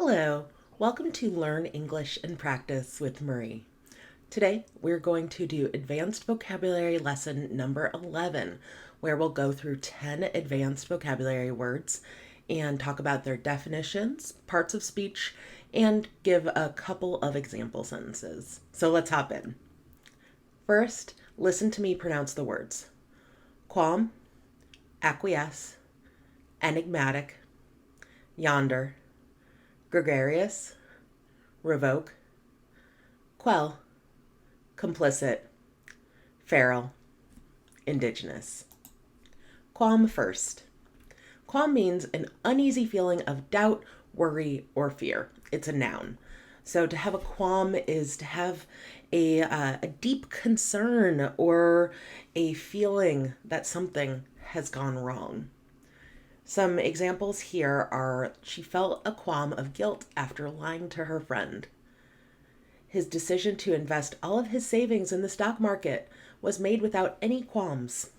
Hello, welcome to Learn English and Practice with Marie. Today we're going to do Advanced Vocabulary Lesson number 11, where we'll go through 10 advanced vocabulary words and talk about their definitions, parts of speech, and give a couple of example sentences. So let's hop in. First, listen to me pronounce the words. Qualm, Acquiesce, Enigmatic, Yonder, Gregarious, Revoke, Quell, Complicit, feral, Indigenous. Qualm first. Qualm means an uneasy feeling of doubt, worry, or fear. It's a noun. So to have a qualm is to have a deep concern or a feeling that something has gone wrong. Some examples here are she felt a qualm of guilt after lying to her friend. His decision to invest all of his savings in the stock market was made without any qualms.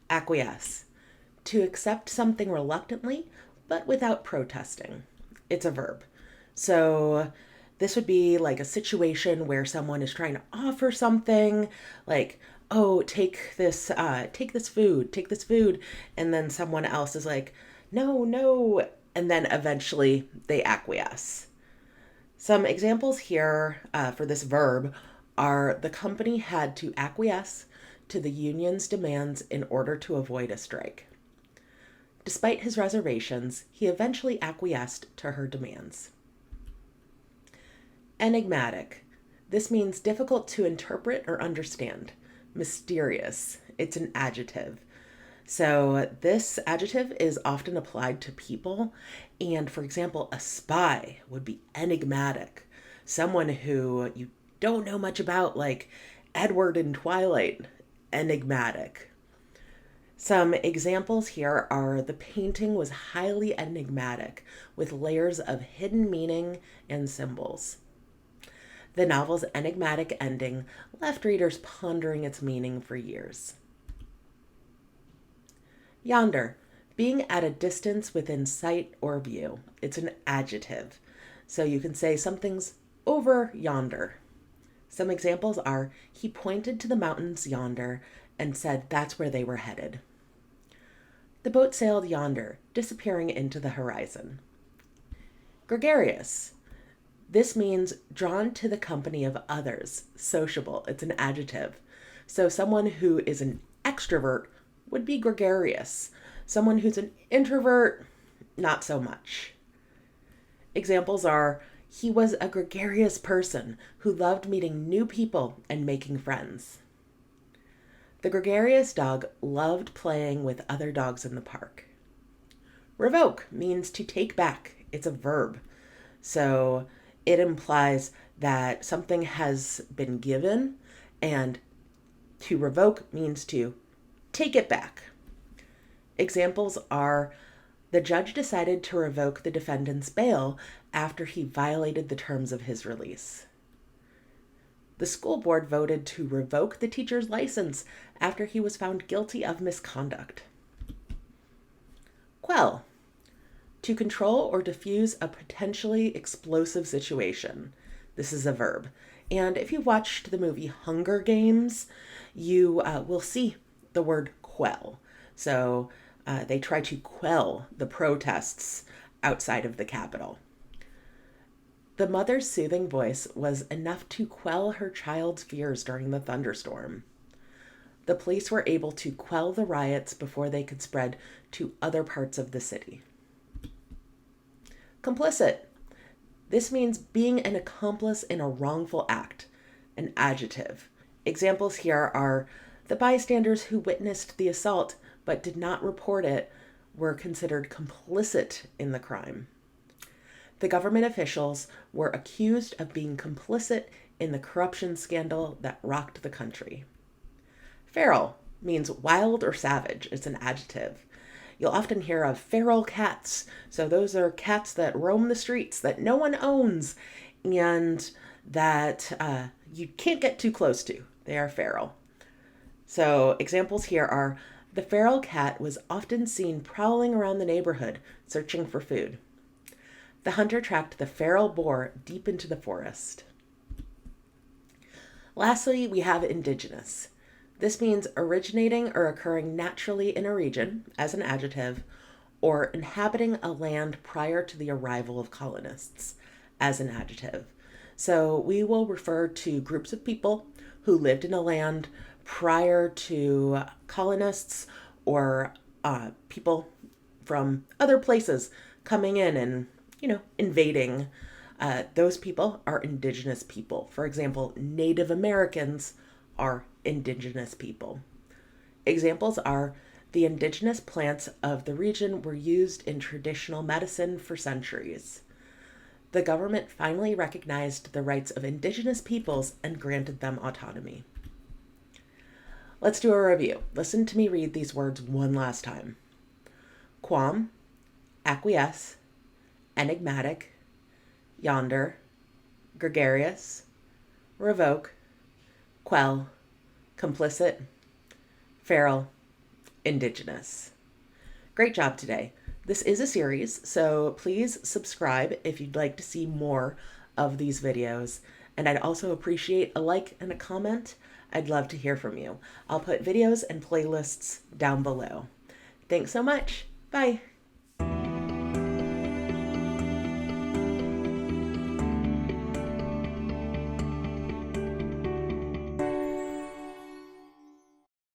Acquiesce. To accept something reluctantly, but without protesting. It's a verb. So this would be like a situation where someone is trying to offer something, like, oh, take this food. And then someone else is like, no. And then eventually they acquiesce. Some examples here for this verb are the company had to acquiesce to the union's demands in order to avoid a strike. Despite his reservations, he eventually acquiesced to her demands. Enigmatic. This means difficult to interpret or understand. Mysterious. It's an adjective. So this adjective is often applied to people. And for example, a spy would be enigmatic. Someone who you don't know much about, like Edward in Twilight. Enigmatic. Some examples here are the painting was highly enigmatic with layers of hidden meaning and symbols. The novel's enigmatic ending left readers pondering its meaning for years. Yonder, being at a distance within sight or view. It's an adjective. So you can say something's over yonder. Some examples are, he pointed to the mountains yonder and said that's where they were headed. The boat sailed yonder, disappearing into the horizon. Gregarious. This means drawn to the company of others, sociable. It's an adjective. So someone who is an extrovert would be gregarious. Someone who's an introvert, not so much. Examples are, he was a gregarious person who loved meeting new people and making friends. The gregarious dog loved playing with other dogs in the park. Revoke means to take back. It's a verb. So it implies that something has been given, and to revoke means to take it back. Examples are, the judge decided to revoke the defendant's bail after he violated the terms of his release. The school board voted to revoke the teacher's license after he was found guilty of misconduct. Quell. To control or diffuse a potentially explosive situation. This is a verb. And if you've watched the movie Hunger Games, you will see the word quell. So they try to quell the protests outside of the Capitol. The mother's soothing voice was enough to quell her child's fears during the thunderstorm. The police were able to quell the riots before they could spread to other parts of the city. Complicit. This means being an accomplice in a wrongful act, an adjective. Examples here are, the bystanders who witnessed the assault but did not report it were considered complicit in the crime. The government officials were accused of being complicit in the corruption scandal that rocked the country. Feral means wild or savage. It's an adjective. You'll often hear of feral cats. So those are cats that roam the streets that no one owns and that you can't get too close to. They are feral. So examples here are, the feral cat was often seen prowling around the neighborhood searching for food. The hunter tracked the feral boar deep into the forest. Lastly, we have indigenous. This means originating or occurring naturally in a region, as an adjective, or inhabiting a land prior to the arrival of colonists, as an adjective. So we will refer to groups of people who lived in a land prior to colonists or people from other places coming in and, invading. Those people are indigenous people. For example, Native Americans are indigenous people. Examples are the indigenous plants of the region were used in traditional medicine for centuries. The government finally recognized the rights of indigenous peoples and granted them autonomy. Let's do a review. Listen to me read these words one last time. Qualm, Acquiesce, Enigmatic, Yonder, Gregarious, Revoke, Quell, Complicit, feral, Indigenous. Great job today. This is a series, so please subscribe if you'd like to see more of these videos. And I'd also appreciate a like and a comment. I'd love to hear from you. I'll put videos and playlists down below. Thanks so much. Bye.